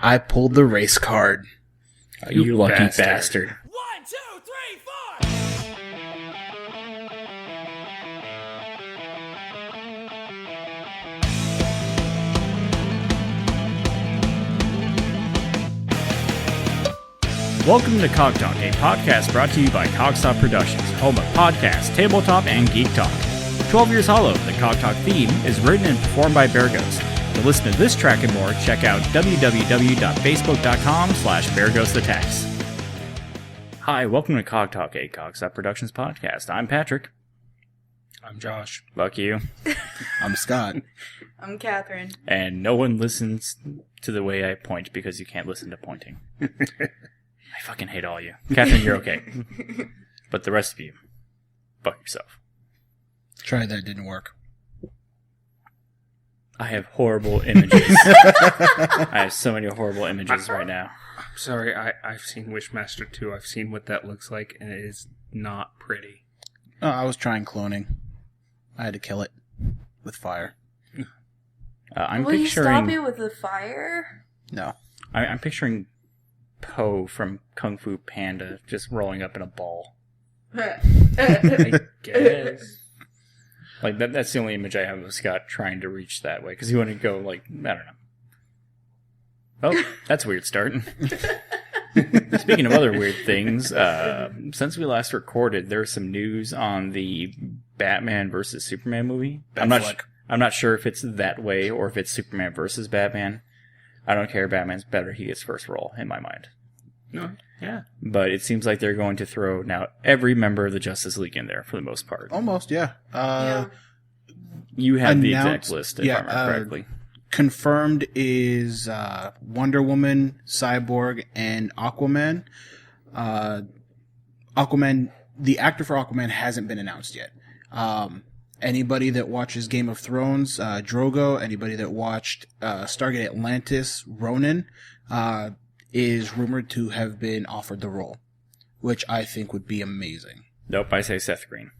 I pulled the race card. You lucky bastard. 1, 2, 3, 4! Welcome to Cog Talk, a podcast brought to you by Cogstop Productions, home of podcasts, tabletop, and geek talk. 12 Years Hollow, the Cog Talk theme, is written and performed by Bear Ghost. To listen to this track and more, check out www.facebook.com/BearGhostAttacks. Hi, welcome to Cog Talk, a Cogstop Productions podcast. I'm Patrick. I'm Josh. Fuck you. I'm Scott. I'm Katherine. And no one listens to the way I point because you can't listen to pointing. I fucking hate all you. Katherine, you're okay. But the rest of you, fuck yourself. Tried that, didn't work. I have horrible images. I have so many horrible images right now. I'm sorry, I've seen Wishmaster 2. I've seen what that looks like, and it is not pretty. Oh, I was trying cloning. I had to kill it with fire. I'm Will picturing. you stop it with the fire? No. I'm picturing Po from Kung Fu Panda just rolling up in a ball. I guess. Like that's the only image I have of Scott trying to reach that way because he wanted to go like I don't know. Oh, that's a weird start. Speaking of other weird things, since we last recorded, there's some news on the Batman versus Superman movie. I'm not sure if it's that way or if it's Superman versus Batman. I don't care. Batman's better. He gets first role in my mind. No, yeah. But it seems like they're going to throw now every member of the Justice League in there for the most part. Almost, yeah. You have the exact list, if I remember correctly. Confirmed is Wonder Woman, Cyborg, and Aquaman. Aquaman, the actor for Aquaman hasn't been announced yet. Anybody that watches Game of Thrones, Drogo, anybody that watched Stargate Atlantis, Ronan, is rumored to have been offered the role, which I think would be amazing. Nope, I say Seth Green.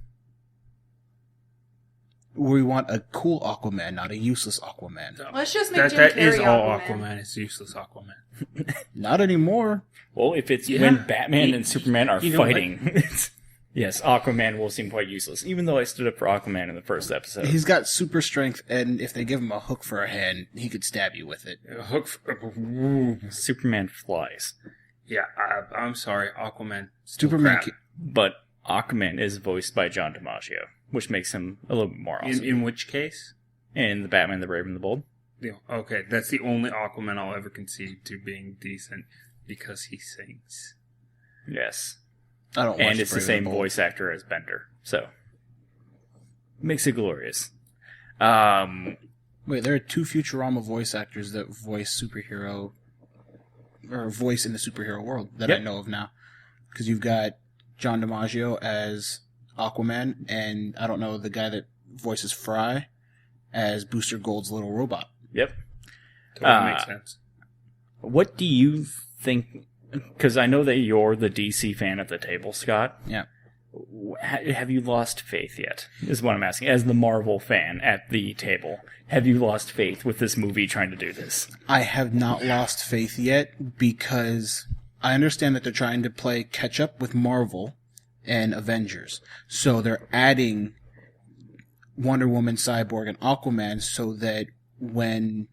We want a cool Aquaman, not a useless Aquaman. Let's just make Jim That Carrey is all Aquaman. Aquaman. It's useless Aquaman. Not anymore. Well, if it's when Batman and Superman are fighting, yes, Aquaman will seem quite useless, even though I stood up for Aquaman in the first episode. He's got super strength, and if they give him a hook for a hand, he could stab you with it. Superman flies. Yeah, I'm sorry, Aquaman. Superman. But Aquaman is voiced by John DiMaggio, which makes him a little bit more awesome. In which case? In the Batman, the Brave and the Bold. Yeah, okay, that's the only Aquaman I'll ever concede to being decent, because he sings. Yes. I don't. And it's the same voice actor as Bender, so makes it glorious. Wait, there are two Futurama voice actors that voice superhero or voice in the superhero world that I know of now. Because you've got John DiMaggio as Aquaman, and I don't know the guy that voices Fry as Booster Gold's little robot. Yep. Totally makes sense. What do you think? Because I know that you're the DC fan at the table, Scott. Yeah. Have you lost faith yet? Is what I'm asking. As the Marvel fan at the table, have you lost faith with this movie trying to do this? I have not lost faith yet because I understand that they're trying to play catch up with Marvel and Avengers. So they're adding Wonder Woman, Cyborg, and Aquaman so that when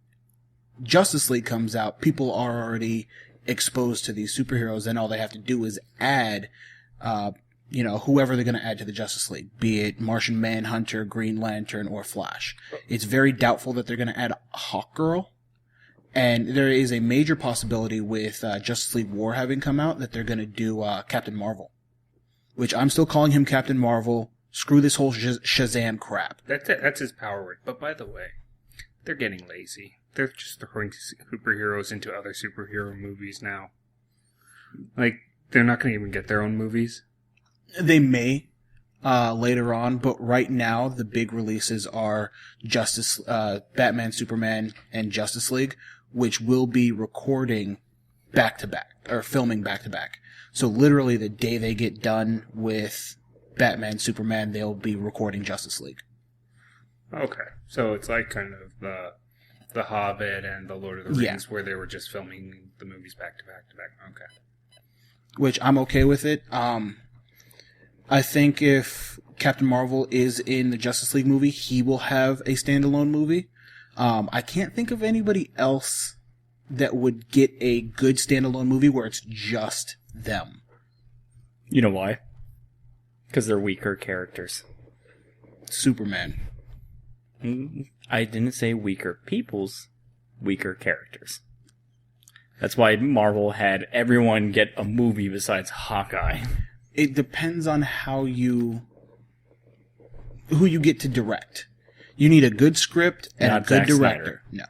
Justice League comes out, people are already exposed to these superheroes, and all they have to do is add, whoever they're going to add to the Justice League, be it Martian Manhunter, Green Lantern, or Flash. It's very doubtful that they're going to add Hawkgirl, and there is a major possibility with Justice League War having come out that they're going to do Captain Marvel, which I'm still calling him Captain Marvel. Screw this whole Shazam crap. That's his power word. But by the way, they're getting lazy. They're just throwing superheroes into other superhero movies now. Like, they're not going to even get their own movies. They may later on, but right now the big releases are Batman, Superman, and Justice League, which will be recording back-to-back, or filming back-to-back. So literally the day they get done with Batman, Superman, they'll be recording Justice League. Okay, so it's like kind of The Hobbit and The Lord of the Rings, Yeah. where they were just filming the movies back to back to back. Okay. which I'm okay with it. I think if Captain Marvel is in the Justice League movie, he will have a standalone movie. I can't think of anybody else that would get a good standalone movie where it's just them. You know why? Because they're weaker characters. Superman. I didn't say weaker people's, weaker characters. That's why Marvel had everyone get a movie besides Hawkeye. It depends on who you get to direct. You need a good script and Not a good Zack director. Snyder. No.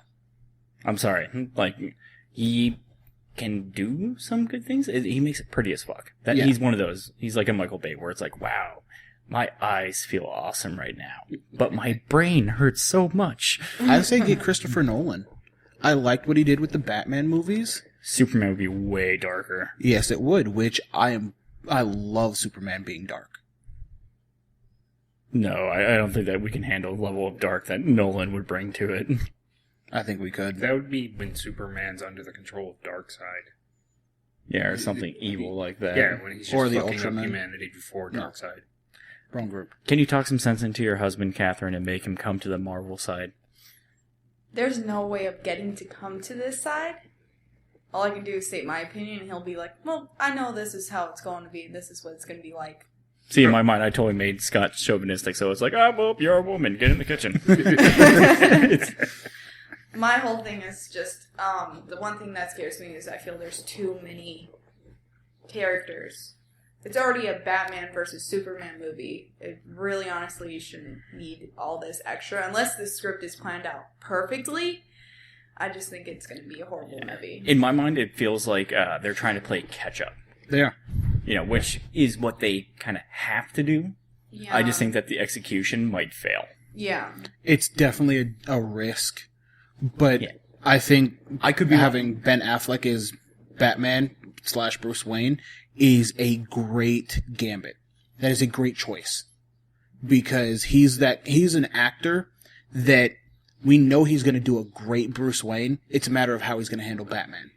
I'm sorry. Like, he can do some good things. He makes it pretty as fuck. Yeah. He's one of those. He's like a Michael Bay where it's like, wow, my eyes feel awesome right now, but my brain hurts so much. I'd say get Christopher Nolan. I liked what he did with the Batman movies. Superman would be way darker. Yes, it would, which I love Superman being dark. No, I don't think that we can handle the level of dark that Nolan would bring to it. I think we could. That would be when Superman's under the control of Darkseid. Yeah, or something evil like that. Yeah, when he's just Or the fucking up Ultraman. humanity before No. Darkseid. Wrong group. Can you talk some sense into your husband, Catherine, and make him come to the Marvel side? There's no way of getting to come to this side. All I can do is state my opinion, and he'll be like, well, I know this is how it's going to be. This is what it's going to be like. See, in my mind, I totally made Scott chauvinistic, so it's like, well, you're a woman, get in the kitchen. My whole thing is just, the one thing that scares me is I feel there's too many characters. It's already a Batman versus Superman movie. It really, honestly, you shouldn't need all this extra. Unless the script is planned out perfectly, I just think it's going to be a horrible movie. In my mind, it feels like they're trying to play catch-up. There. Which is what they kind of have to do. Yeah. I just think that the execution might fail. Yeah. It's definitely a risk, but Yeah. I think I could be having Ben Affleck as Batman / Bruce Wayne is a great gambit. That is a great choice because he's an actor that we know he's going to do a great Bruce Wayne. It's a matter of how he's going to handle Batman.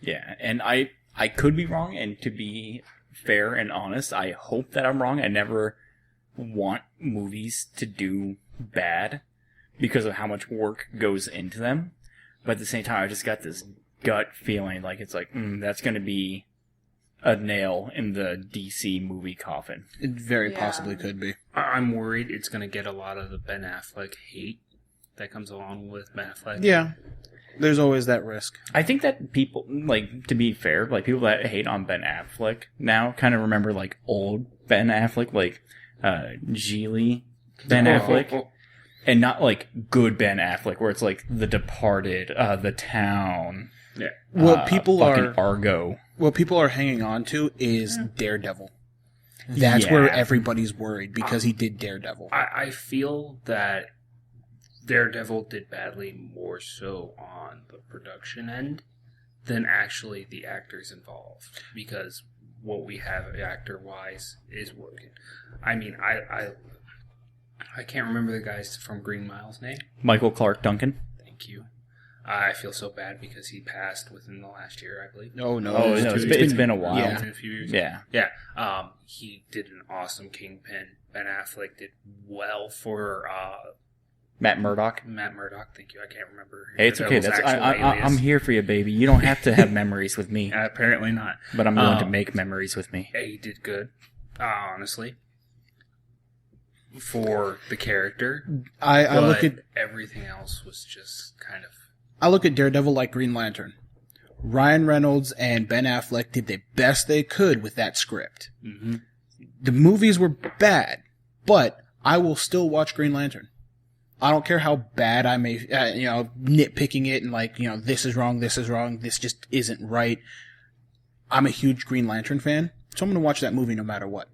Yeah, and I could be wrong, and to be fair and honest, I hope that I'm wrong. I never want movies to do bad because of how much work goes into them. But at the same time, I just got this gut feeling like it's like, that's going to be a nail in the DC movie coffin. It very Yeah. possibly could be. I'm worried it's going to get a lot of the Ben Affleck hate that comes along with Ben Affleck. Yeah. There's always that risk. I think that people, like, to be fair, like, people that hate on Ben Affleck now kind of remember, like, old Ben Affleck, like, Geely Ben Affleck, and not, like, good Ben Affleck, where it's, like, The Departed, The Town, Yeah. What people fucking are Argo. what people are hanging on to is Daredevil. That's Yeah. where everybody's worried because he did Daredevil. I feel that Daredevil did badly more so on the production end than actually the actors involved, because what we have actor-wise is working. I mean, I can't remember the guy's from Green Mile's name. Michael Clark Duncan. Thank you. I feel so bad because he passed within the last year, I believe. No, no. Oh, it's no, too- it's been a while. Yeah. Within a few years. Yeah. Yeah. He did an awesome Kingpin. Ben Affleck did well for Matt Murdock. Matt Murdock. Thank you. I can't remember. Hey, it's okay. Daredevil's That's actual alias. I'm here for you, baby. You don't have to have memories with me, Apparently not. but I'm willing to make memories with me. Yeah, he did good, honestly, for the character. I look But at everything else was just kind of. Daredevil like Green Lantern. Ryan Reynolds and Ben Affleck did the best they could with that script. Mm-hmm. The movies were bad, but I will still watch Green Lantern. I don't care how bad I may, nitpicking it and like, this is wrong, this just isn't right. I'm a huge Green Lantern fan, so I'm going to watch that movie no matter what.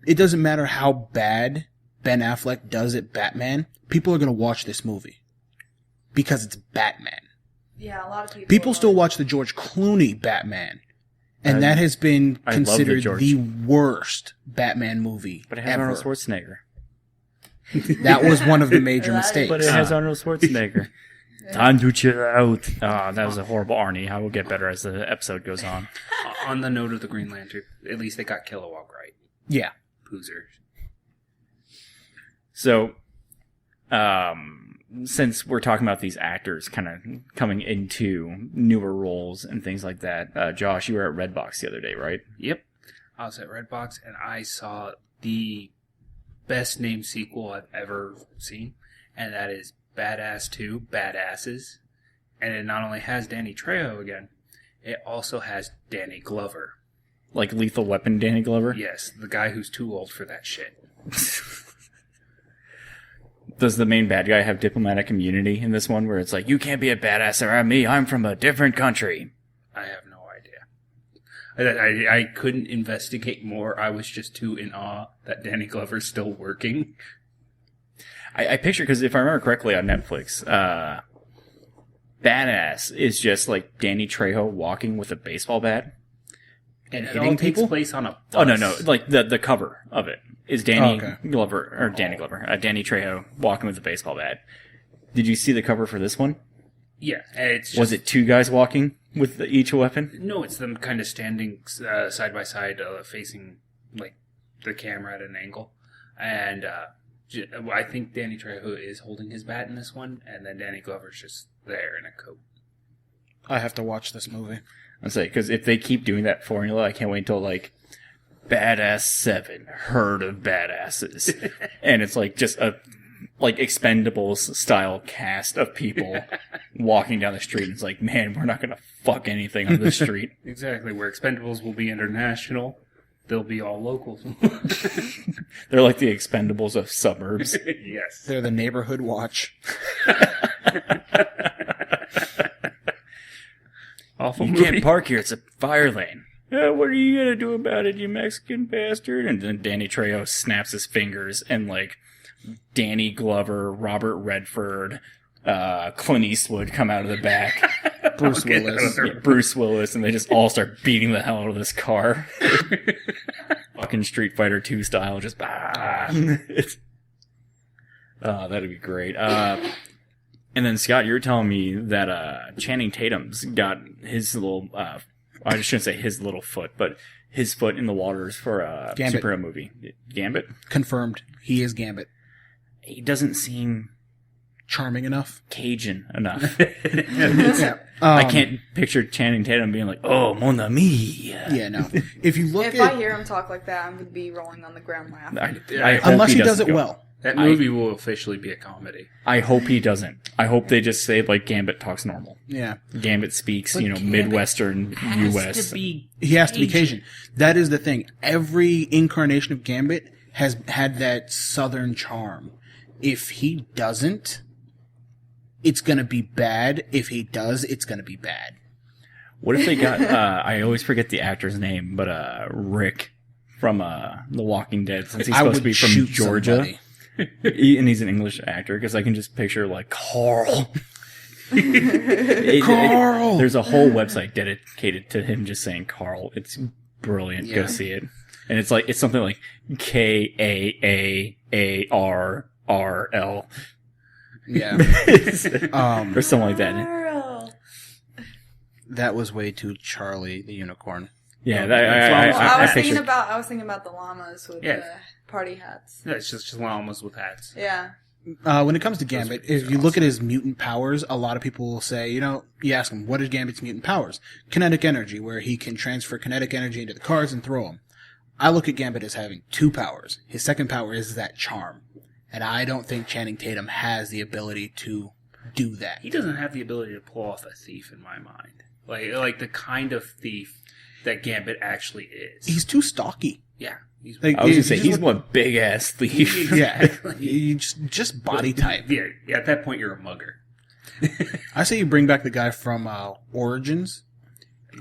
It doesn't matter how bad Ben Affleck does at Batman, people are going to watch this movie. Because it's Batman. Yeah, a lot of people. People still watch the George Clooney Batman. And that has been I love the considered George. the worst Batman movie But it has ever. Arnold Schwarzenegger. That was one of the major That is- mistakes. But it has Arnold Schwarzenegger. Time to chill out. That was a horrible Arnie. I will get better as the episode goes on. On the note of the Green Lantern, at least they got Kilowog right. Yeah. Poozer. So, since we're talking about these actors kind of coming into newer roles and things like that, Josh, you were at Redbox the other day, right? Yep. I was at Redbox and I saw the best named sequel I've ever seen, and that is Badass 2, Badasses. And it not only has Danny Trejo again, it also has Danny Glover. Like Lethal Weapon Danny Glover? Yes, the guy who's too old for that shit. Does the main bad guy have diplomatic immunity in this one where it's like, you can't be a badass around me, I'm from a different country? I have no idea. I couldn't investigate more. I was just too in awe that Danny Glover's still working. I picture, because if I remember correctly on Netflix, Badass is just like Danny Trejo walking with a baseball bat and It hitting all takes people. place on a bus. Oh, no. Like, the cover of it is Danny Oh, okay. Danny Trejo walking with a baseball bat. Did you see the cover for this one? Yeah. It's just, Was it two guys walking with each weapon? No, it's them kind of standing side by side, facing like the camera at an angle. And I think Danny Trejo is holding his bat in this one, and then Danny Glover's just there in a coat. I have to watch this movie. I'd say, because if they keep doing that formula, I can't wait until, like, Badass 7, Herd of Badasses. And it's, like, just a, like, Expendables-style cast of people walking down the street. And it's like, man, we're not going to fuck anything on this street. Exactly, where Expendables will be international, they'll be all locals. They're like the Expendables of suburbs. Yes. They're the neighborhood watch. Awful You movie. can't park here, it's a fire lane. What are you going to do about it, you Mexican bastard? And then Danny Trejo snaps his fingers, and, like, Danny Glover, Robert Redford, Clint Eastwood come out of the back. Bruce Willis. Yeah, Bruce Willis, and they just all start beating the hell out of this car. Fucking Street Fighter 2 style, just It's- that'd be great. And then, Scott, you were telling me that Channing Tatum's got his little, I shouldn't say his little foot, but his foot in the waters for a Gambit. superhero movie. Gambit? Confirmed. He is Gambit. He doesn't seem Charming enough. Cajun enough. Yeah. I can't picture Channing Tatum being like, oh, mon ami. Yeah, no. If you look If at... I hear him talk like that, I'm going to be rolling on the ground laughing. I hope unless he does doesn't it go. well. That movie will officially be a comedy. I hope he doesn't. I hope they just say, like, Gambit talks normal. Yeah. Gambit speaks, But Gambit Midwestern U.S. Be He has to be Cajun. That is the thing. Every incarnation of Gambit has had that southern charm. If he doesn't, it's going to be bad. If he does, it's going to be bad. What if they got, I always forget the actor's name, but Rick from The Walking Dead, since he's I supposed to would be from shoot Georgia. somebody. And he's an English actor, because I can just picture, like, Carl. Carl! There's a whole website dedicated to him just saying Carl. It's brilliant. Go Yeah. see it. And it's like, it's something like KAAARRL. Yeah. Or something like that. Carl. That was way too Charlie the Unicorn. Yeah, I was thinking picture. about the llamas with Yeah. the party hats. Yeah, it's just llamas with hats. Yeah. When it comes to Gambit, if you look at his mutant powers, a lot of people will say, you ask him, what is Gambit's mutant powers? Kinetic energy, where he can transfer kinetic energy into the cards and throw them. I look at Gambit as having two powers. His second power is that charm. And I don't think Channing Tatum has the ability to do that. He doesn't have the ability to pull off a thief in my mind. Like the kind of thief that Gambit actually is. He's too stocky. yeah. He's Like, I was going to if say, you he's just one big ass thief. Yeah. You just body type. Yeah, at that point you're a mugger. I say you bring back the guy from Origins.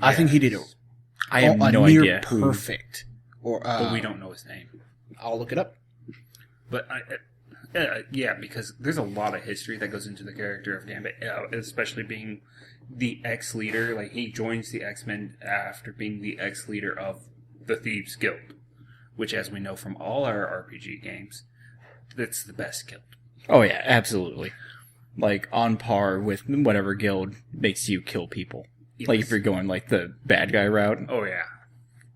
I think he did I have a no near idea who. perfect. Or But we don't know his name. I'll look it up. But yeah, because there's a lot of history that goes into the character of Gambit, especially being the ex-leader. Like, he joins the X-Men after being the ex-leader of the Thieves Guild, which, as we know from all our RPG games, that's the best guild. Oh, yeah, absolutely. like on par with whatever guild makes you kill people. Yes. Like if you're going like the bad guy route. Oh yeah.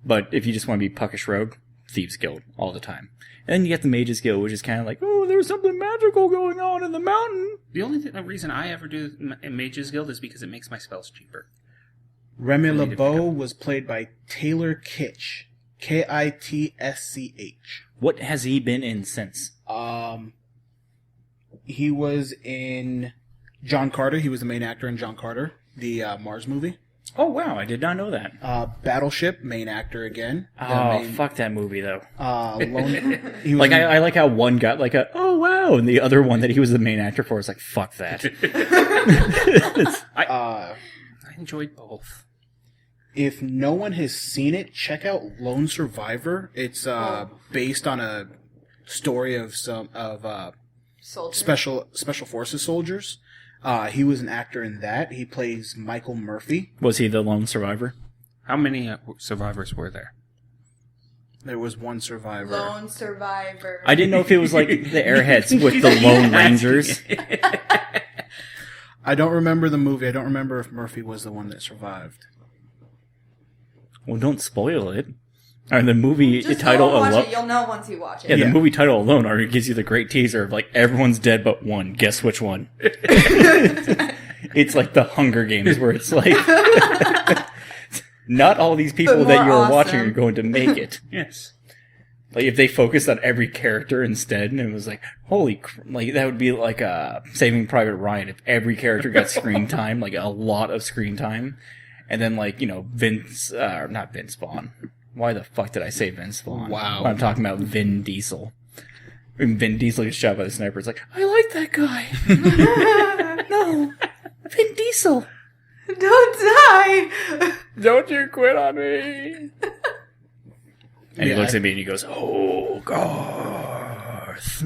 But if you just want to be puckish rogue, Thieves Guild all the time. And then you get the Mages Guild, which is kind of like, oh, there's something magical going on in the mountain. The only reason I ever do Mages Guild is because it makes my spells cheaper. Remy Need to pick LeBeau up. was played by Taylor Kitsch. Kitsch. What has he been in since? He was in John Carter. He was the main actor in John Carter, the Mars movie. Oh, wow, I did not know that. Battleship, main actor again. Oh, fuck that movie, though. He was Like, I like how one got like a, oh, wow, and the other one that he was the main actor for is like, fuck that. I enjoyed both. If no one has seen it, check out Lone Survivor. It's based on a story of some Soldier. special forces soldiers. He was an actor in that. He plays Michael Murphy. Was he the lone survivor? How many survivors were there? There was one survivor. Lone Survivor. I didn't know if it was like the Airheads with the Lone Rangers. I don't remember the movie. I don't remember if Murphy was the one that survived. Well, don't spoil it. Or the movie Just title go watch alone. it. You'll know once you watch it. Yeah, the Yeah. movie title alone already gives you the great teaser of like everyone's dead but one. Guess which one? It's like the Hunger Games where it's like not all these people But that more you're watching awesome. are going to make it. Yes. Like if they focused on every character instead, and it was like, like that would be like Saving Private Ryan if every character got screen time, like a lot of screen time, and then like not Vince Vaughn. Why the fuck did I say Vince Vaughn? Wow. I'm talking about Vin Diesel. When Vin Diesel gets shot by the sniper, it's like, I like that guy. No, Vin Diesel. Don't die! Don't you quit on me. And he Yeah, looks at me and he goes, oh, Garth.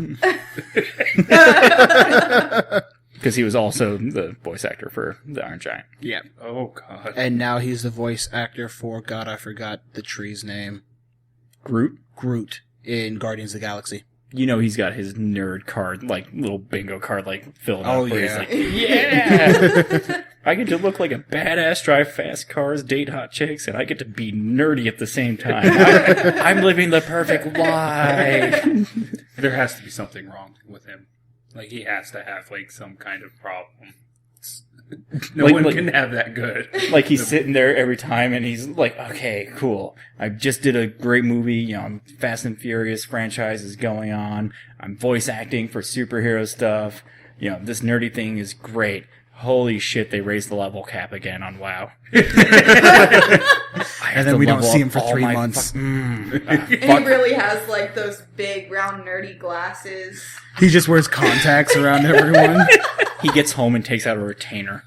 Because he was also the voice actor for the Iron Giant. Yeah. Oh god. And now he's the voice actor for, God, I forgot the tree's name. Groot? Groot in Guardians of the Galaxy. You know he's got his nerd card, like little bingo card, like filled Oh, up. Where yeah. he's like, yeah! I get to look like a badass, drive fast cars, date hot chicks, and I get to be nerdy at the same time. I'm living the perfect life. There has to be something wrong with him. Like, he has to have, like, some kind of problem. No Like- one like- can have that good. Like he's sitting there every time and he's like, okay, cool. I just did a great movie. Fast and Furious franchise is going on. I'm voice acting for superhero stuff. This nerdy thing is great. Holy shit, they raised the level cap again on WoW. And then we don't see him for 3 months. And he really has, like, those big, round, nerdy glasses. He just wears contacts around everyone. He gets home and takes out a retainer.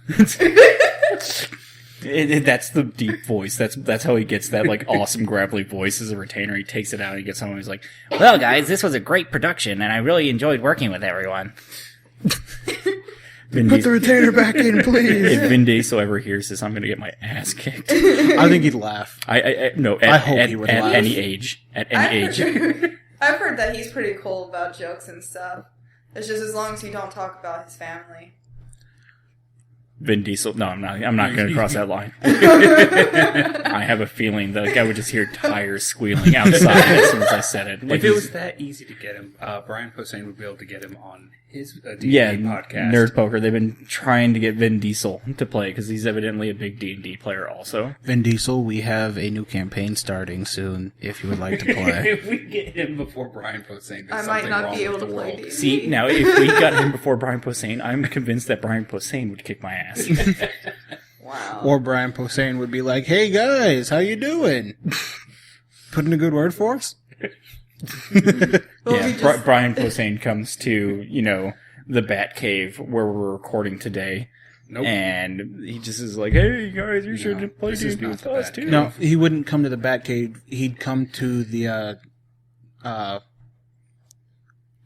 That's the deep voice. That's how he gets that like awesome gravelly voice as a retainer. He takes it out and he gets home and he's like, well guys, this was a great production and I really enjoyed working with everyone. Put the retainer back in, please. If Vin Diesel ever hears this, I'm going to get my ass kicked. I think he'd laugh. No, I hope he would at laugh. any age. At any age. I've heard that he's pretty cool about jokes and stuff. It's just as long as you don't talk about his family. Vin Diesel. No, I'm not going to cross that line. I have a feeling that I would just hear tires squealing outside as soon as I said it. Like If it was that easy to get him, Brian Posehn would be able to get him on his D&D yeah, podcast. Nerd Poker. They've been trying to get Vin Diesel to play because he's evidently a big D&D player also. Vin Diesel, we have a new campaign starting soon, if you would like to play. If we get him before Brian Posehn, I there's might something not wrong be able with to the play world. D&D. See, now if we got him before Brian Posehn, I'm convinced that Brian Posehn would kick my ass. Wow. Or Brian Posehn would be like, hey guys, how you doing? Put in a good word for us? Well, Yeah, he just- Brian Posehn comes to, the Bat Cave where we're recording today. Nope. And he just is like, hey guys, you should No, play this is D&D not with the us Bat too. Cave. No, he wouldn't come to the Batcave. He'd come to the,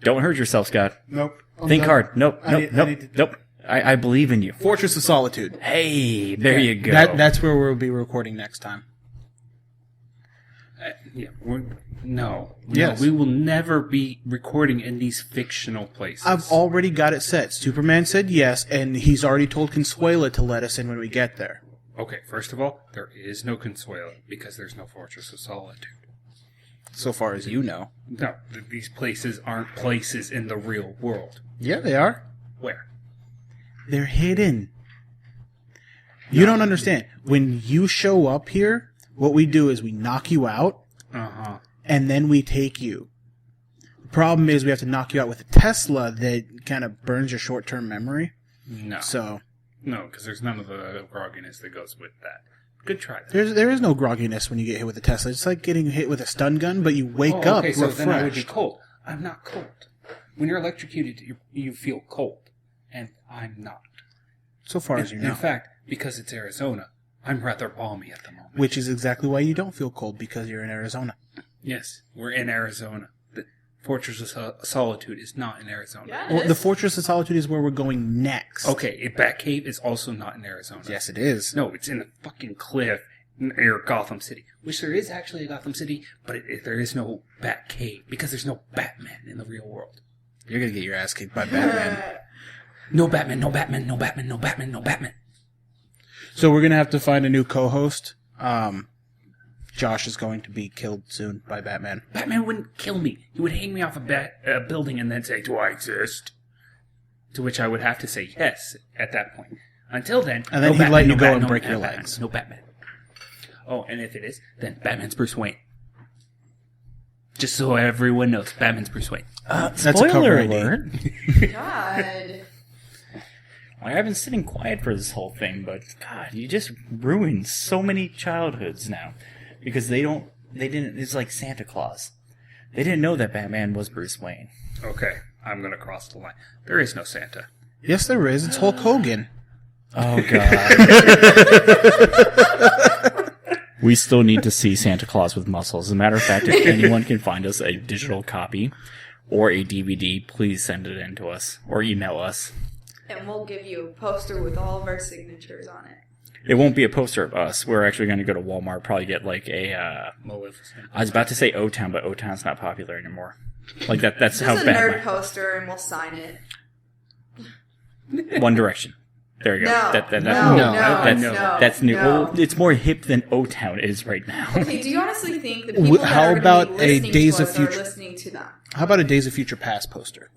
Don't hurt yourself, Scott. Nope. Think hard. Nope, I nope, need- I nope, need to- nope. I believe in you. Fortress of Solitude. Hey, there you go. That's where we'll be recording next time. No, Yes. we will never be recording in these fictional places. I've already got it set. Superman said yes, and he's already told Consuela to let us in when we get there. Okay, first of all, there is no Consuelo because there's no Fortress of Solitude. So far as you know. No, these places aren't places in the real world. Yeah, they are. Where? They're hidden. You don't understand. When you show up here, what we do is we knock you out, and then we take you. The problem is we have to knock you out with a Tesla that kind of burns your short-term memory. No. So No, because there's none of the grogginess that goes with that. Good try. That. there is no grogginess when you get hit with a Tesla. It's like getting hit with a stun gun, but you wake up okay, so refreshed. then I would be cold. I'm not cold. When you're electrocuted, you feel cold, and I'm not. So far as you know. In fact, because it's Arizona, I'm rather balmy at the moment. Which is exactly why you don't feel cold, because you're in Arizona. Yes, we're in Arizona. The Fortress of Solitude is not in Arizona. Yeah, Well, the Fortress of Solitude is where we're going next. Okay, Batcave is also not in Arizona. Yes, it is. No, it's in a fucking cliff near Gotham City. Which there is actually a Gotham City, but there is no Batcave because there's no Batman in the real world. You're going to get your ass kicked by Batman. No Batman, no Batman, no Batman, no Batman, no Batman. So we're going to have to find a new co-host. Josh is going to be killed soon by Batman. Batman wouldn't kill me. He would hang me off a building and then say, "Do I exist?" To which I would have to say yes at that point. Until then, And then no he'd Batman, let you no go Batman, and no break your Batman, legs. No Batman. Oh, and if it is, then Batman's Bruce Wayne. Just so everyone knows, Batman's Bruce Wayne. That's a Spoiler cover ID. alert. God. I've been sitting quiet for this whole thing, but God, you just ruined so many childhoods now. Because they didn't, it's like Santa Claus. They didn't know that Batman was Bruce Wayne. Okay, I'm going to cross the line. There is no Santa. Yes, there is. It's Hulk Hogan. Oh, God. We still need to see Santa Claus with muscles. As a matter of fact, if anyone can find us a digital copy or a DVD, please send it in to us or email us. And we'll give you a poster with all of our signatures on it. It won't be a poster of us. We're actually going to go to Walmart, probably get like a, Maleficent. I was about to say O-Town, but O-Town's not popular anymore. Like that's This how is a bad nerd poster, and we'll sign it. One Direction. There you go. No, That's new. no. Well, it's more hip than O-Town is right now. Okay, do you honestly think the people that How are about going to be a listening Days to of us Future- are listening to them? How about a Days of Future Past poster?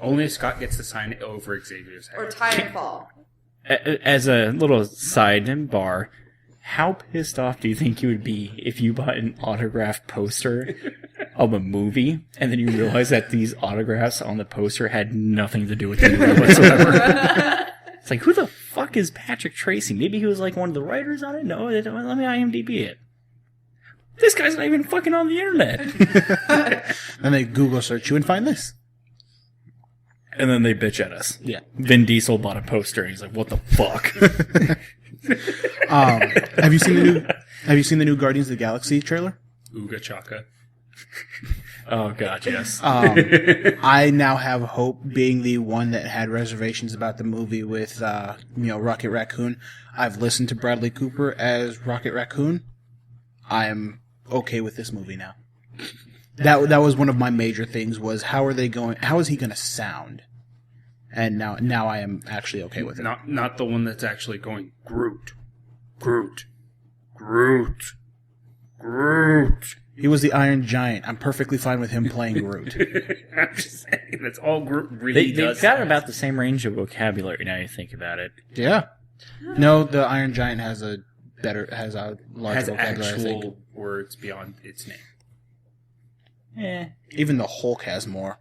Only if Scott gets to sign it over Xavier's head. Or Titanfall? As a little sidebar, how pissed off do you think you would be if you bought an autographed poster of a movie and then you realize that these autographs on the poster had nothing to do with the movie whatsoever? It's like, who the fuck is Patrick Tracy? Maybe he was like one of the writers on it? No, let me IMDb it. This guy's not even fucking on the internet. And they Google search you and find this. And then they bitch at us. Yeah. Vin Diesel bought a poster and he's like, what the fuck? Have you seen the new Guardians of the Galaxy trailer? Ooga Chaka. Oh, God, yes. I now have hope, being the one that had reservations about the movie with, Rocket Raccoon. I've listened to Bradley Cooper as Rocket Raccoon. I am okay with this movie now. That was one of my major things, was how is he going to sound? And now I am actually okay with it. Not the one that's actually going Groot. Groot. Groot. Groot. He was the Iron Giant. I'm perfectly fine with him playing Groot. I'm just saying, that's all Groot really They've does. got about the same range of vocabulary now you think about it. Yeah. No, the Iron Giant has a larger vocabulary, I think. actual words beyond its name. Even the Hulk has more.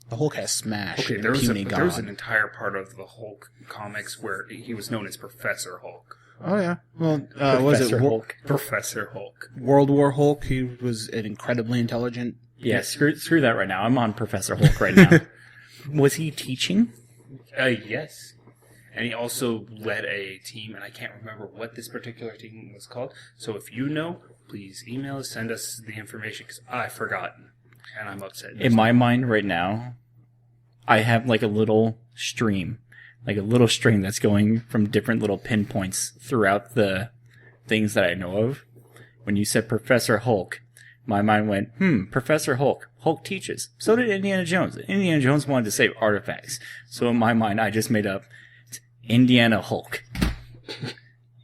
The Hulk has Smash. Okay, and there was Puny there was God. an entire part of the Hulk comics where he was known as Professor Hulk. Oh yeah. Well, was it Professor Hulk. Professor Hulk. World War Hulk? He was an incredibly intelligent. Yeah, screw that right now. I'm on Professor Hulk right now. Was he teaching? Yes. And he also led a team, and I can't remember what this particular team was called. So if you know, please email us, send us the information, because I've forgotten, and I'm upset. In my mind right now, I have like a little stream that's going from different little pinpoints throughout the things that I know of. When you said Professor Hulk, My mind went, Professor Hulk. Hulk teaches. So did Indiana Jones. Indiana Jones wanted to save artifacts. So in my mind, I just made up Indiana Hulk.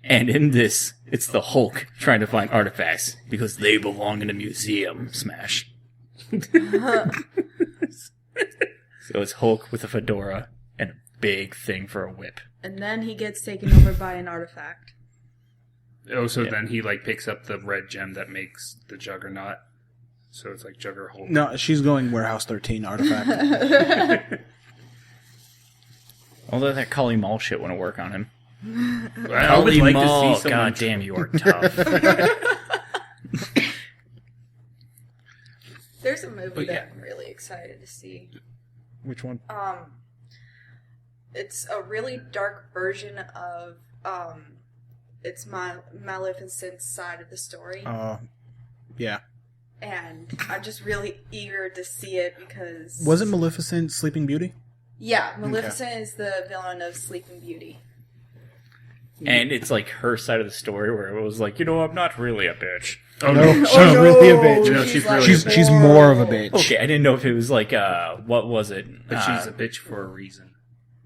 And in this, it's the Hulk trying to find artifacts because they belong in a museum. Smash. So it's Hulk with a fedora and a big thing for a whip. And then he gets taken over by an artifact. Oh, so then he like picks up the red gem that makes the Juggernaut. So it's like Jugger Hulk. No, she's going Warehouse 13 artifact. Although that Kali Mall shit wouldn't work on him. I would like to see someone. God damn, you are tough. There's a movie But yeah. that I'm really excited to see. Which one? It's a really dark version of it's Maleficent's side of the story. Yeah. And I'm just really eager to see it because... Wasn't Maleficent Sleeping Beauty? Yeah, Maleficent is the villain of Sleeping Beauty. And it's like her side of the story where it was like, I'm not really a bitch. Oh No, no! she's really a bitch. No, she's like, really She's more of a bitch. Okay, I didn't know if it was like, what was it? But she's a bitch for a reason,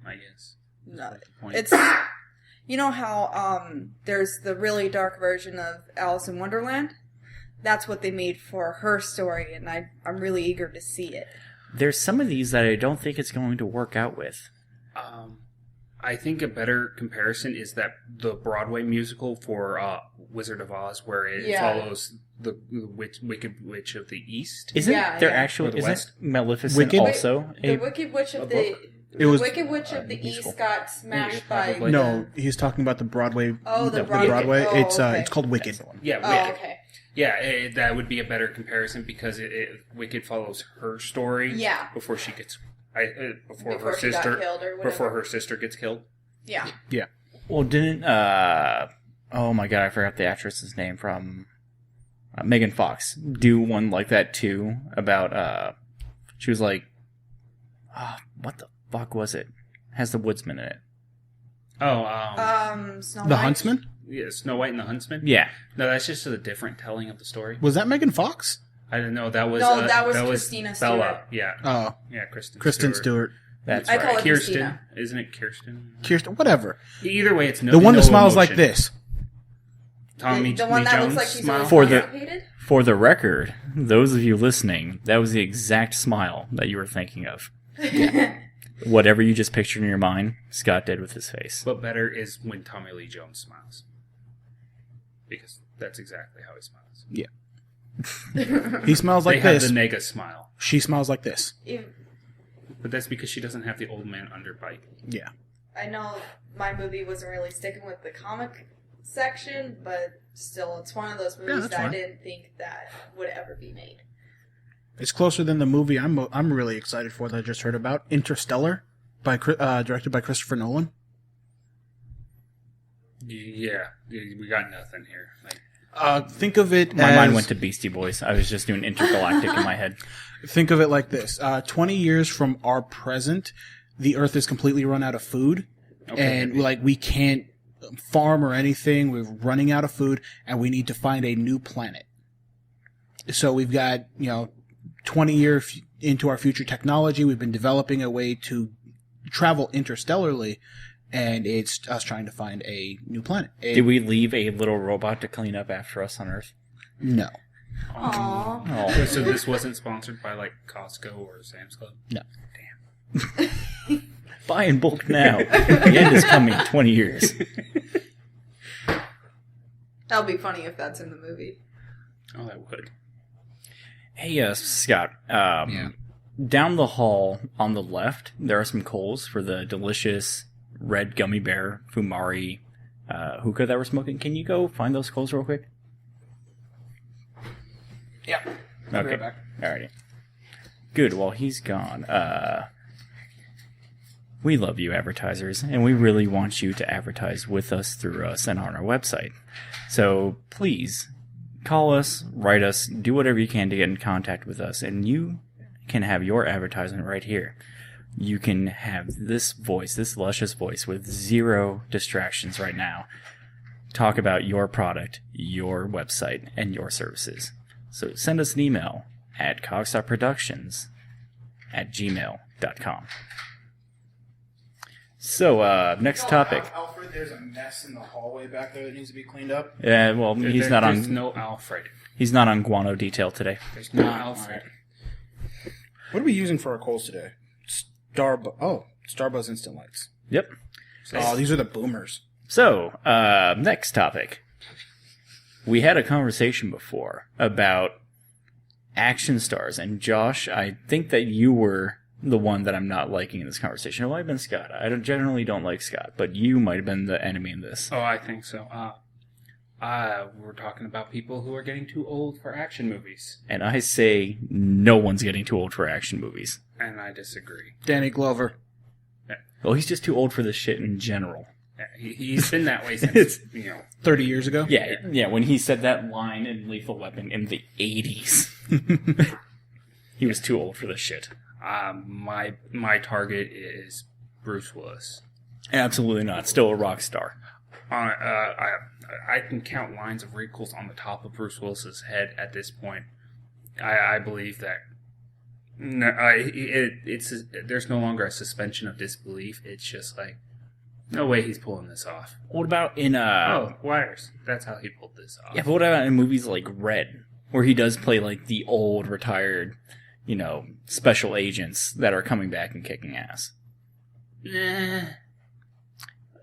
I guess. No, That's the point. it's... You know how there's the really dark version of Alice in Wonderland? That's what they made for her story, and I'm really eager to see it. There's some of these that I don't think it's going to work out with. I think a better comparison is that the Broadway musical for Wizard of Oz, where it follows the Wicked Witch of the East. Isn't Yeah, there yeah. actually... Or the Isn't West? Maleficent Wicked? also The a... Wicked Witch of a the... book? It was- Wicked Witch of the musical. East got smashed Yeah, by... probably. No, he's talking about the Broadway. Oh, the the Broadway. Broadway. Oh, It's okay. it's called Wicked. Yeah, Oh, Wicked. okay. Yeah, that would be a better comparison because Wicked follows her story. Yeah. Before she gets, before her Before she got sister, killed or whatever. before her sister gets killed. Yeah. Well, didn't... oh my god, I forgot the actress's name from... Megan Fox do one like that too about... she was like... what the fuck was it? Has the Woodsman in it. Oh, Snow The White? Huntsman? yeah, Snow White and the Huntsman. Yeah. No, that's just a different telling of the story. Was that Megan Fox? I don't know. That was No, that was Christina Bella. Stewart. Yeah, Oh, yeah, Kristen Stewart. That's I right. call it Kirsten, Christina. isn't it Kirsten? Kirsten, whatever. Either way, it's no. The one no that smiles like emotion. this. Tommy The one Lee that Jones looks like she's smile. all For the- constipated? For the record, those of you listening, that was the exact smile that you were thinking of. Whatever you just pictured in your mind, Scott did with his face. But better is when Tommy Lee Jones smiles, because that's exactly how he smiles. He smells like they have this. the nega smile, She smells like this. but that's because she doesn't have the old man underbite. Yeah. I know my movie wasn't really sticking with the comic section, but still, it's one of those movies that's that fine. I didn't think that would ever be made. It's closer than the movie I'm really excited for that I just heard about. Interstellar, directed by Christopher Nolan. Yeah, we got nothing here. Like, Think of it My as... mind went to Beastie Boys. I was just doing Intergalactic in my head. Think of it like this. 20 years from our present, the Earth is completely run out of food. Okay. And we can't farm or anything. We're running out of food and we need to find a new planet. So we've got, 20 years into our future technology. We've been developing a way to travel interstellarly, and it's us trying to find a new planet. Did we leave a little robot to clean up after us on Earth? No. Aww. Oh, so this wasn't sponsored by like Costco or Sam's Club. No. buy in bulk now. The end is coming in 20 years. That'll be funny if that's in the movie. Oh, that would. Hey, Scott. Down the hall on the left, there are some coals for the delicious red gummy bear Fumari hookah that we're smoking. Can you go find those coals real quick? Yeah. I'll be Okay. right back. Alrighty. Good. While he's gone, we love you advertisers, and we really want you to advertise with us, through us, and on our website. So please call us, write us, do whatever you can to get in contact with us, and you can have your advertisement right here. You can have this voice, this luscious voice with zero distractions right now, talk about your product, your website, and your services. So send us an email at cogstarproductions@gmail.com. So, next topic. Alfred, there's a mess in the hallway back there that needs to be cleaned up. Yeah, well, he's not There's on. no Alfred. He's not on guano detail today. There's no Alfred. What are we using for our coals today? Starbuzz instant lights. Yep. Oh, these are the boomers. So, next topic. We had a conversation before about action stars, and Josh, I think that you were the one that I'm not liking in this conversation. It might have been Scott. I generally don't like Scott, but you might have been the enemy in this. Oh, I think so. We're talking about people who are getting too old for action movies. And I say no one's getting too old for action movies. And I disagree. Danny Glover. Well, he's just too old for this shit in general. Yeah, he's been that way since, 30 years ago? Yeah, when he said that line in Lethal Weapon in the 80s. He was too old for this shit. My target is Bruce Willis. Absolutely not. Still a rock star. I can count lines of wrinkles on the top of Bruce Willis's head at this point. I believe that there's no longer a suspension of disbelief. It's just like, no way he's pulling this off. What about in Wires. That's how he pulled this off. Yeah, but what about in movies like Red, where he does play like the old retired, special agents that are coming back and kicking ass?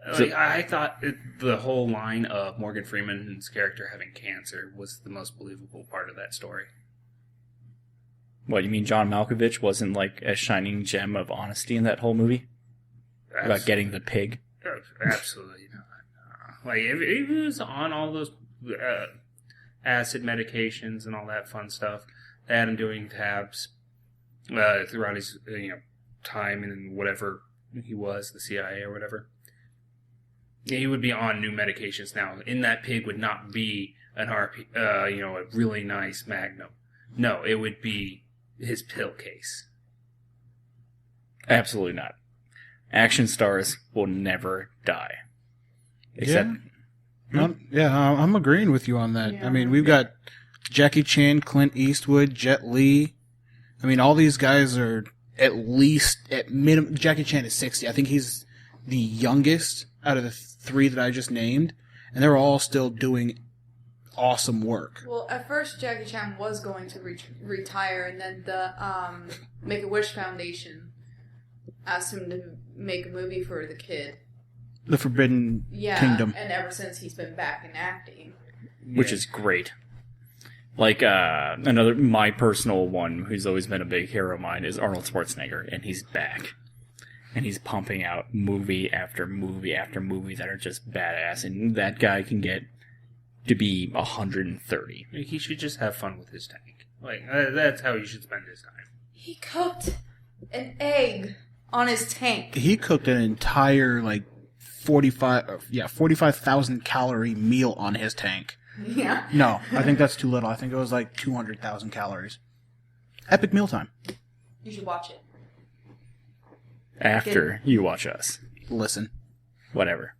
I thought the whole line of Morgan Freeman's character having cancer was the most believable part of that story. What, you mean John Malkovich wasn't like a shining gem of honesty in that whole movie? About getting the pig? Absolutely not. Like, if he was on all those acid medications and all that fun stuff, they had him doing tabs throughout his time in whatever he was, the CIA or whatever. He would be on new medications now. In that pig would not be an RP, a really nice Magnum. No, it would be his pill case. Absolutely not. Action stars will never die. Except... I'm agreeing with you on that. Yeah. I mean, we've got Jackie Chan, Clint Eastwood, Jet Li. I mean, all these guys are at minimum. Jackie Chan is 60. I think he's the youngest out of the three that I just named, and they're all still doing awesome work. Well, at first Jackie Chan was going to retire, and then the Make-A-Wish Foundation asked him to make a movie for the kid. The Forbidden Kingdom. And ever since he's been back in acting. Which is great. Like, my personal one, who's always been a big hero of mine, is Arnold Schwarzenegger, and he's back. And he's pumping out movie after movie after movie that are just badass, and that guy can get to be 130. He should just have fun with his tank. Like, that's how he should spend his time. He cooked an egg on his tank. He cooked an entire, 45,000 calorie meal on his tank. Yeah. No, I think that's too little. I think it was 200,000 calories. Epic mealtime. You should watch it. After you watch us. Listen. Whatever.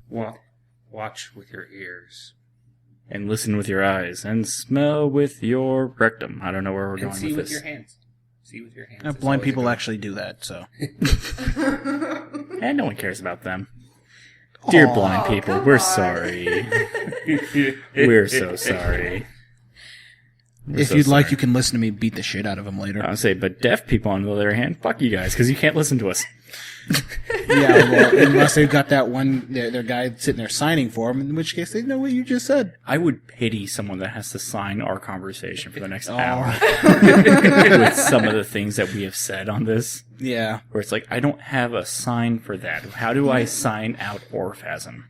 Well, watch with your ears. And listen with your eyes. And smell with your rectum. I don't know where we're going see with with this. your hands. See with your hands. Blind That's always people a good- actually do that, so. And no one cares about them. Dear Aw. blind people, come we're on. sorry. We're so sorry. We're If so you'd like, sorry. you can listen to me beat the shit out of them later. I'll say, but deaf people, on the other hand, fuck you guys, because you can't listen to us. Yeah, well, unless they've got that one, their guy sitting there signing for them, in which case they know what you just said. I would pity someone that has to sign our conversation for the next Oh. hour with some of the things that we have said on this, Yeah. where it's like, I don't have a sign for that. How do I sign out orphasm?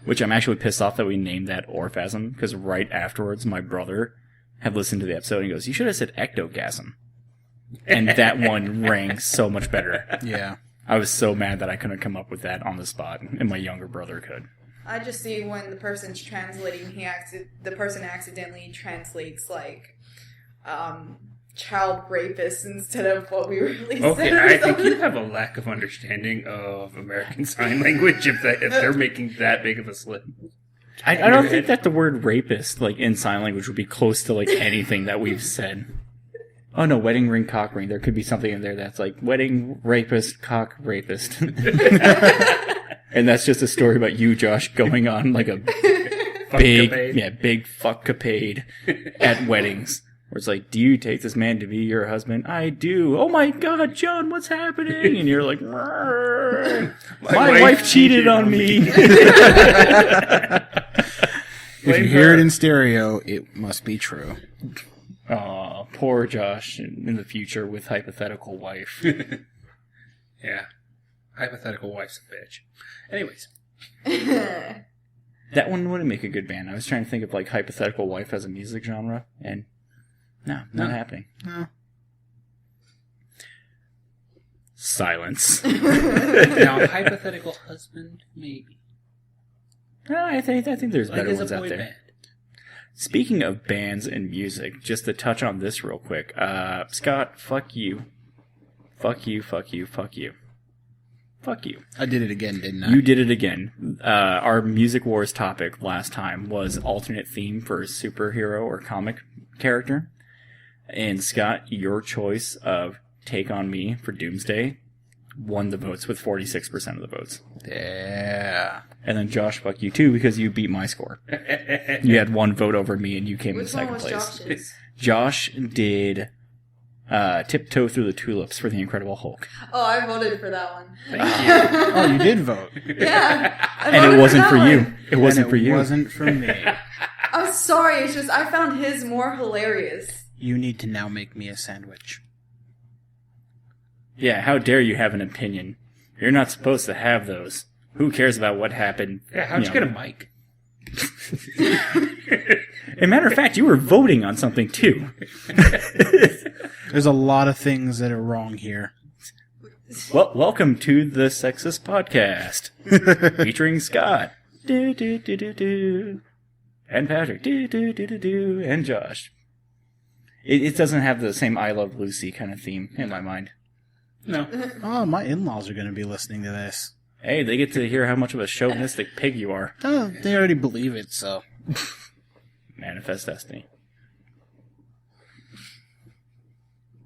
Which I'm actually pissed off that we named that orphasm, because right afterwards, my brother had listened to the episode and he goes, you should have said ectogasm. And that one rang so much better. Yeah. I was so mad that I couldn't come up with that on the spot, and my younger brother could. I just see when the person's translating, the person accidentally translates child rapist instead of what we really said. Okay, or I think something. you have a lack of understanding of American Sign Language if they're making that big of a slip. I don't think that the word rapist, like, in sign language would be close to, like, anything that we've said. Oh, no, wedding ring, cock ring. There could be something in there that's like, wedding, rapist, cock, rapist. And that's just a story about you, Josh, going on, like, a big fuck-capade at weddings. Where it's like, do you take this man to be your husband? I do. Oh my God, John, what's happening? And you're like, my wife cheated on me. If you hear it in stereo, it must be true. Aw, poor Josh in the future with hypothetical wife. Yeah. Hypothetical wife's a bitch. Anyways. That one wouldn't make a good band. I was trying to think of, like, hypothetical wife as a music genre, and no, not happening. No. Silence. Now, hypothetical husband, maybe. I think there's Like better as a ones out boy there. band. Speaking of bands and music, just to touch on this real quick, Scott, fuck you. Fuck you, fuck you, fuck you. Fuck you. I did it again, didn't I? You did it again. Our Music Wars topic last time was alternate theme for a superhero or comic character. And Scott, your choice of Take On Me for Doomsday won the votes with 46% of the votes. Yeah. And then Josh, fuck you too, because you beat my score. You had one vote over me and you came in Which one second was place. Josh's? Josh did Tiptoe Through the Tulips for The Incredible Hulk. Oh, I voted for that one. Thank you. Oh, you did vote. Yeah. I And voted it for wasn't that for one. you. It wasn't for you. It wasn't for me. I'm sorry, it's just I found his more hilarious. You need to now make me a sandwich. Yeah, how dare you have an opinion? You're not supposed to have those. Who cares about what happened? Yeah, how'd you get a mic? As a matter of fact, you were voting on something too. There's a lot of things that are wrong here. Well, welcome to the Sexist Podcast, featuring Scott, do do do do do, and Patrick, do do do do do, and Josh. It doesn't have the same I Love Lucy kind of theme in my mind. No. Oh, my in-laws are going to be listening to this. Hey, they get to hear how much of a chauvinistic pig you are. Oh, they already believe it, so. Manifest destiny.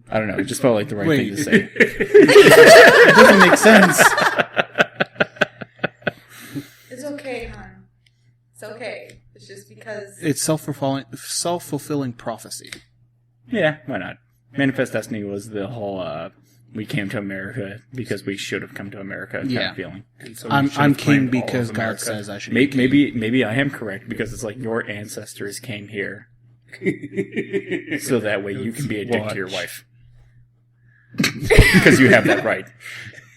I don't know. It just felt like the right Wait. thing to say. It doesn't make sense. It's okay, hon. It's okay. It's just because It's self-fulfilling prophecy. Yeah, why not? Manifest destiny was the whole we came to America because we should have come to America kind Yeah. of feeling. And so we I'm should have king claimed all because of God America. says I should be king. Maybe I am correct because it's like your ancestors came here so that way you can be a dick to your wife. Because you have that right.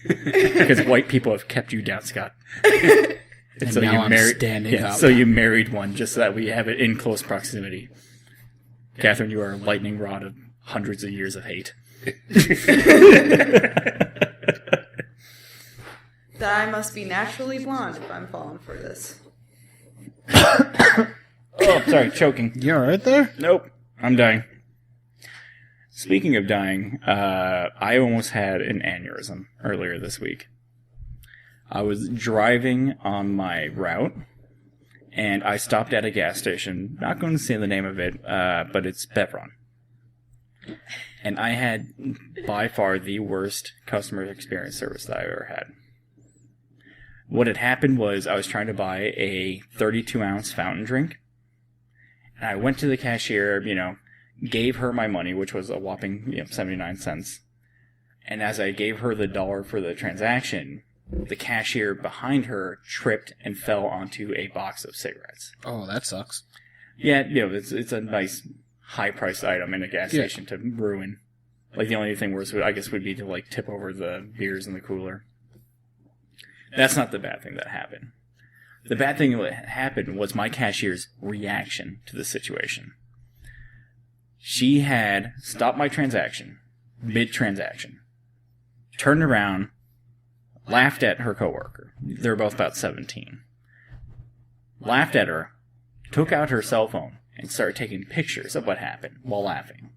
Because white people have kept you down, Scott. And now I'm standing up. So you married one just so that we have it in close proximity. Catherine, you are a lightning rod of hundreds of years of hate. that I must be naturally blonde if I'm falling for this. Oh, sorry, choking. You alright there? Nope, I'm dying. Speaking of dying, I almost had an aneurysm earlier this week. I was driving on my route, and I stopped at a gas station. Not going to say the name of it, but it's Beddar. And I had by far the worst customer experience service that I've ever had. What had happened was I was trying to buy a 32-ounce fountain drink, and I went to the cashier, gave her my money, which was a whopping 79 cents. And as I gave her the $1 for the transaction, the cashier behind her tripped and fell onto a box of cigarettes. Oh, that sucks. Yeah, it's a nice high-priced item in a gas Yeah. station to ruin. Like, the only thing worse, I guess, would be to, like, tip over the beers in the cooler. That's not the bad thing that happened. The bad thing that happened was my cashier's reaction to the situation. She had stopped my transaction, mid-transaction, turned around, laughed at her coworker. They were both about 17. Laughed at her, took out her cell phone, and started taking pictures of what happened while laughing.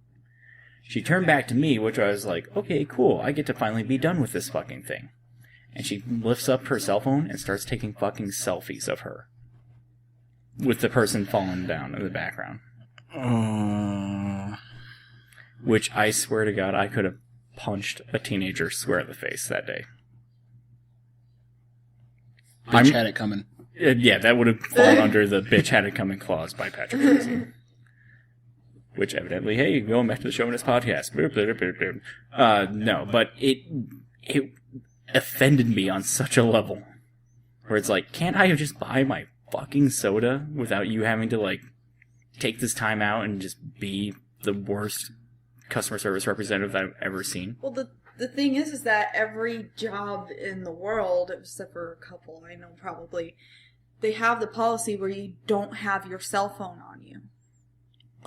She turned back to me, which I was like, okay, cool, I get to finally be done with this fucking thing. And she lifts up her cell phone and starts taking fucking selfies of her. with the person falling down in the background. Uh, Which I swear to God, I could have punched a teenager square in the face that day. bitch had it coming. Yeah, that would have fallen under the bitch had it coming clause by Patrick Swayze. Which evidently, hey, going back to the show in this podcast. No, but it offended me on such a level. Where it's like, can't I just buy my fucking soda without you having to, like, take this time out and just be the worst customer service representative that I've ever seen? Well, the thing is that every job in the world, except for a couple I know probably, they have the policy where you don't have your cell phone on you.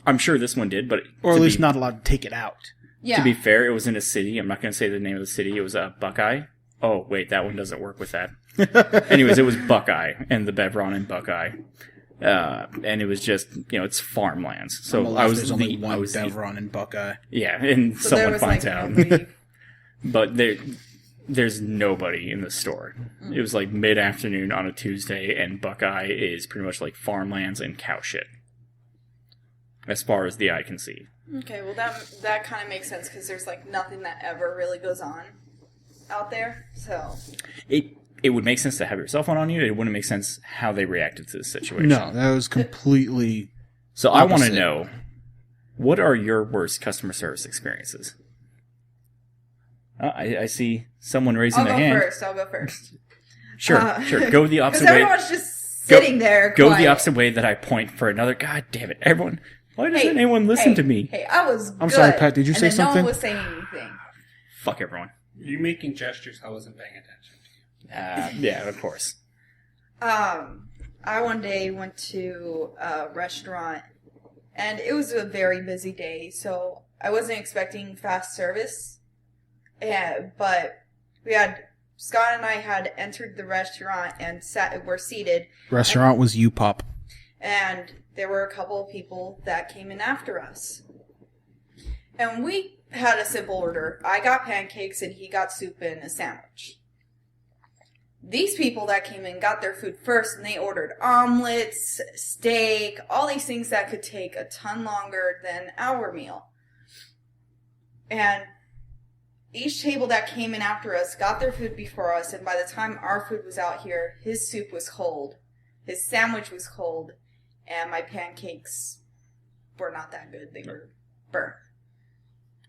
I'm sure this one did, but... Or at least not allowed to take it out. Yeah. To be fair, it was in a city. I'm not going to say the name of the city. It was Buckeye. Oh, wait, that one doesn't work with that. Anyways, it was Buckeye, and the Beddar in Buckeye. And it was just, it's farmlands. So There's only one Devron in Buckeye. Yeah, and So someone finds out. nobody- But there's nobody in the store. It was like mid-afternoon on a Tuesday, and Buckeye is pretty much like farmlands and cow shit. As far as the eye can see. Okay, well that kind of makes sense because there's like nothing that ever really goes on out there. So It would make sense to have your cell phone on you. It wouldn't make sense how they reacted to the situation. No, that was completely... So I want to opposite. know, what are your worst customer service experiences? I see someone raising I'll their go hand. first. I'll go first. Sure. Go the opposite Because way. everyone's just sitting there. Go quiet. the opposite way that I point for another. God damn it, everyone! Why doesn't anyone listen to me? Hey, I was. I'm good, sorry, Pat, did you and say then something? No one was saying anything. Fuck everyone. You making gestures? I wasn't paying attention. Yeah, of course. I one day went to a restaurant, and it was a very busy day, so I wasn't expecting fast service. But Scott and I had entered the restaurant and were seated. Restaurant was U-Pop. And there were a couple of people that came in after us. And we had a simple order. I got pancakes and he got soup and a sandwich. These people that came in got their food first, and they ordered omelets, steak, all these things that could take a ton longer than our meal. And each table that came in after us got their food before us, and by the time our food was out here, his soup was cold, his sandwich was cold, and my pancakes were not that good. They were burnt.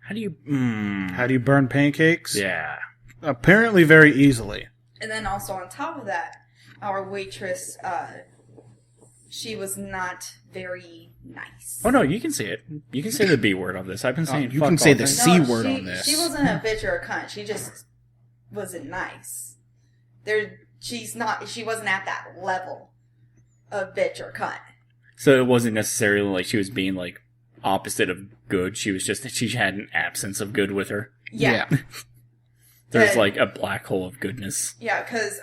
How do you? How do you burn pancakes? Yeah. Apparently very easily. And then also on top of that, our waitress, she was not very nice. Oh no, you can say it. You can say the B word on this. I've been saying. you fuck can say all the day. C word on this. She wasn't a bitch or a cunt. She just wasn't nice. She wasn't at that level of bitch or cunt. So it wasn't necessarily like she was being like opposite of good. She was just that she had an absence of good with her. Yeah. There's like a black hole of goodness. Yeah, because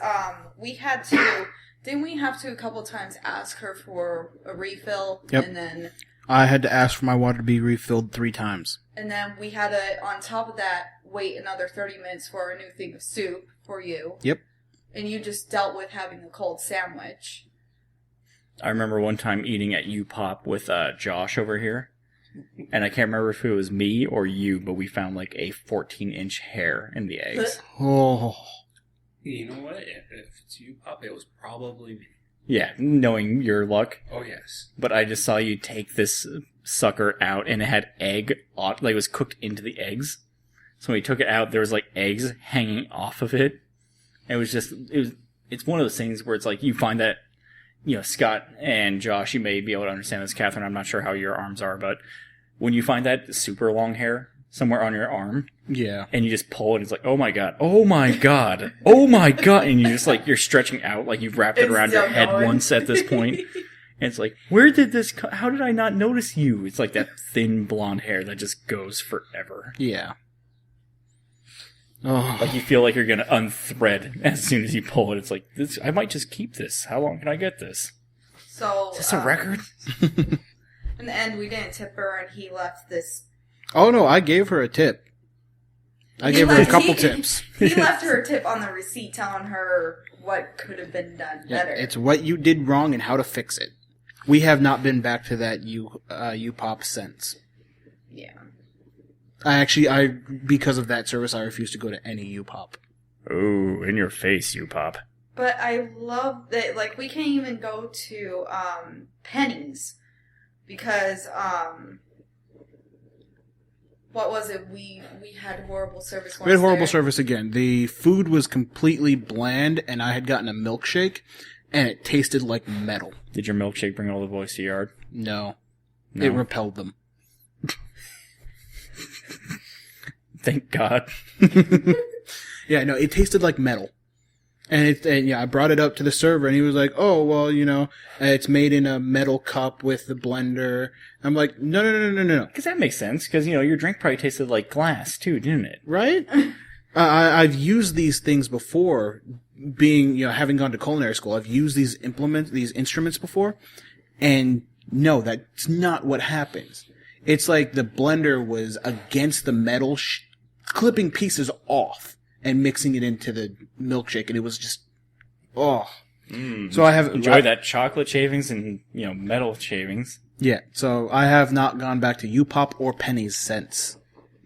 we had to... Didn't we have to a couple times ask her for a refill? Yep. And then I had to ask for my water to be refilled 3 times. And then we had to, on top of that, wait another 30 minutes for a new thing of soup for you. Yep. And you just dealt with having a cold sandwich. I remember one time eating at U-Pop with Josh over here. And I can't remember if it was me or you, but we found like a 14-inch hair in the eggs. Oh. You know what? If it's you, Pop, it was probably me. Yeah, knowing your luck. Oh, yes. But I just saw you take this sucker out, and it had egg, like it was cooked into the eggs. So when you took it out, there was like eggs hanging off of it. It was just, it's one of those things where it's like, you find that, Scott and Josh, you may be able to understand this, Catherine, I'm not sure how your arms are, but when you find that super long hair somewhere on your arm, Yeah. and you just pull it, it's like, oh my god, oh my god, oh my god, and you just like, you're stretching out, like you've wrapped it It's around your still head going. once at this point. And it's like, where did this how did I not notice you? It's like that thin blonde hair that just goes forever. Yeah. Oh. Like you feel like you're gonna unthread as soon as you pull it. It's like, this, I might just keep this. How long can I get this? So Is this a record? In the end, we didn't tip her, and he left this. Oh, no, I gave her a tip. I He gave her a left- couple he- tips. He left her a tip on the receipt, telling her what could have been done Yeah, better. it's what you did wrong and how to fix it. We have not been back to that U-Pop since. Yeah. Because of that service, I refuse to go to any U-Pop. Ooh, in your face, you pop. But I love that, like, we can't even go to Penny's because what was it? We had horrible service. We had horrible service again. The food was completely bland, and I had gotten a milkshake, and it tasted like metal. Did your milkshake bring all the boys to your yard? No. No? It repelled them. Thank God. Yeah, no, it tasted like metal. And I brought it up to the server, and he was like, "Oh, well, it's made in a metal cup with the blender." I'm like, "No. Because that makes sense. Because, your drink probably tasted like glass, too, didn't it? Right? I've used these things before, having gone to culinary school. I've used these instruments before, and no, that's not what happens. It's like the blender was against the metal, clipping pieces off and mixing it into the milkshake, and it was just, So I have Enjoy that chocolate shavings and, metal shavings. Yeah, so I have not gone back to U-Pop or Penny's since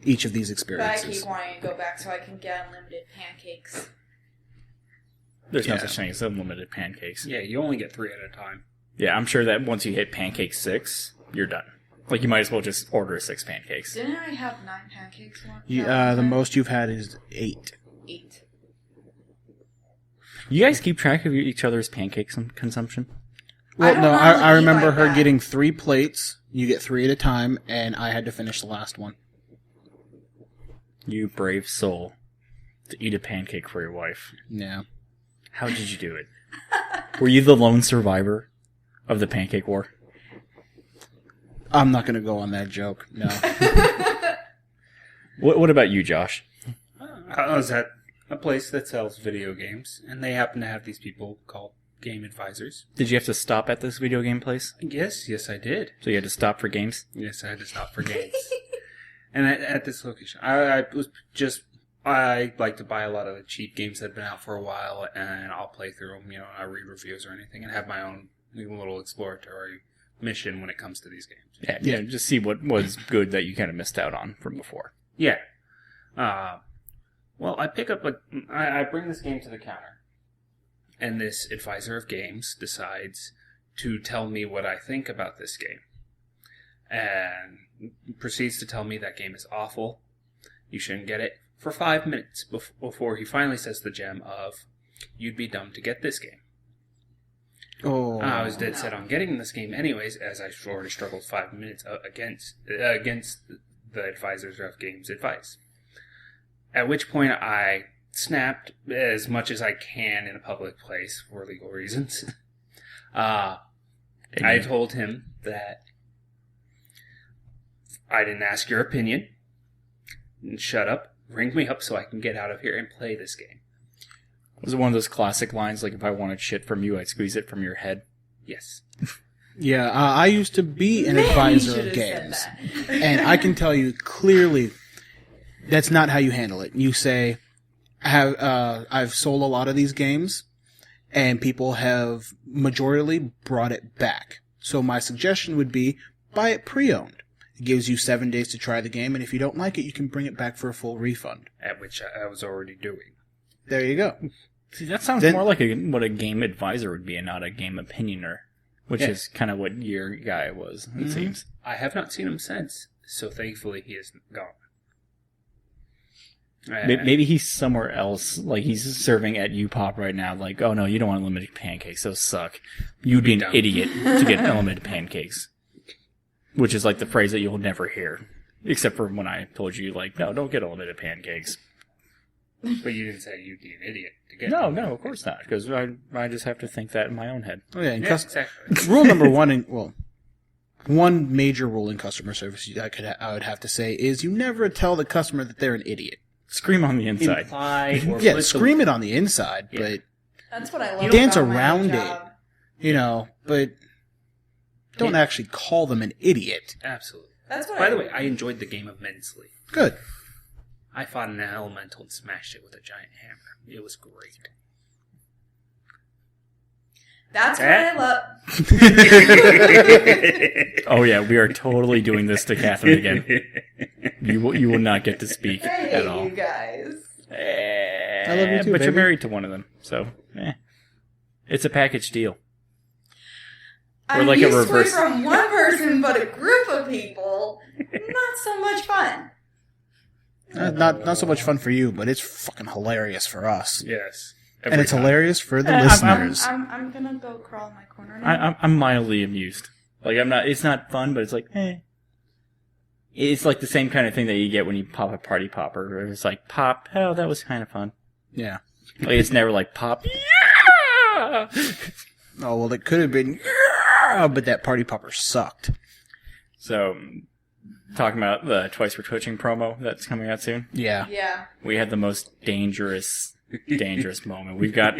each of these But I experiences. keep wanting to go back so I can get unlimited pancakes. There's no Yeah. such thing as unlimited pancakes. Yeah, you only get 3 at a time. Yeah, I'm sure that once you hit pancake 6, you're done. Like, you might as well just order 6 pancakes. Didn't I have 9 pancakes once? The most you've had is 8. 8. You guys keep track of each other's pancake consumption? Well, don't no, normally I eat remember like her that. getting 3 plates. You get 3 at a time, and I had to finish the last one. You brave soul. To eat a pancake for your wife. Yeah. How did you do it? Were you the lone survivor of the pancake war? I'm not going to go on that joke. No. What about you, Josh? I was at a place that sells video games, and they happen to have these people called game advisors. Did you have to stop at this video game place? Yes, I did. So you had to stop for games? Yes, I had to stop for games. And at this location, I like to buy a lot of the cheap games that have been out for a while, and I'll play through them, I read reviews or anything, and have my own little exploratory mission when it comes to these games. Yeah, just see what was good that you kind of missed out on from before. Yeah. Well, I pick up I bring this game to the counter, and this advisor of games decides to tell me what I think about this game, and proceeds to tell me that game is awful. You shouldn't get it. For 5 minutes before he finally says the gem of, "You'd be dumb to get this game." Oh. I was dead set on getting this game anyways, as I already struggled 5 minutes against the advisors of games advice. At which point I snapped as much as I can in a public place for legal reasons. I told him that I didn't ask your opinion. Shut up. Ring me up so I can get out of here and play this game. Was it one of those classic lines, like, if I wanted shit from you, I'd squeeze it from your head? Yes. Yeah, I used to be an advisor of games. And I can tell you clearly that's not how you handle it. You say, I've sold a lot of these games, and people have majorly brought it back. So my suggestion would be, buy it pre-owned. It gives you 7 days to try the game, and if you don't like it, you can bring it back for a full refund. At which I was already doing. There you go. See, that sounds more like what a game advisor would be and not a game opinioner, which is kind of what your guy was, it seems. I have not seen him since, so thankfully he is gone. Maybe he's somewhere else, like he's serving at U-Pop right now, like, oh no, you don't want unlimited pancakes, those suck. You'd be an dumb. idiot to get unlimited pancakes. Which is like the phrase that you'll never hear. Except for when I told you, like, no, don't get unlimited pancakes. But you didn't say you'd be an idiot to get No, of course not, because I just have to think that in my own head. Oh, yeah, and Yeah, exactly. rule number one, one major rule in customer service I would have to say is you never tell the customer that they're an idiot. Scream on the inside. Imply or Yeah, put scream it on the inside, Yeah. but That's what I love dance about my around job. but don't actually call them an idiot. Absolutely. That's what By the way, I enjoyed the game immensely. Good. I fought an elemental and smashed it with a giant hammer. It was great. That's what I love. Oh yeah, we are totally doing this to Catherine again. You will not get to speak Hey, at all. you guys. I love you too, but you're baby. married to one of them, so it's a package deal. I'm like a used to reverse- it from one person, but a group of people, not so much fun. Not so much fun for you, but it's fucking hilarious for us. Yes. And it's hilarious for the I'm- listeners. I'm gonna go crawl in my corner now. I'm mildly amused. Like I'm not. It's not fun, but it's like, It's like the same kind of thing that you get when you pop a party popper. Where it's like pop. Oh, that was kind of fun. Yeah. Like it's never like pop. Yeah! Oh, well, it could have been, yeah, but that party popper sucked. So, talking about the Twice for Twitching promo that's coming out soon. Yeah. Yeah. We had the most dangerous moment. We've got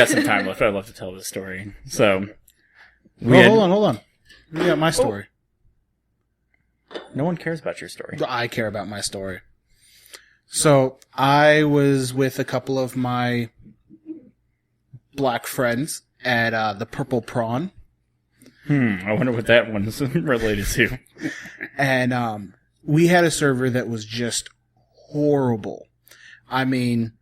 some time left. I'd love to tell this story. So, Hold on. We got my story. No one cares about your story. I care about my story. So, I was with a couple of my black friends at the Purple Prawn. I wonder what that one's related to. And we had a server that was just horrible. I mean,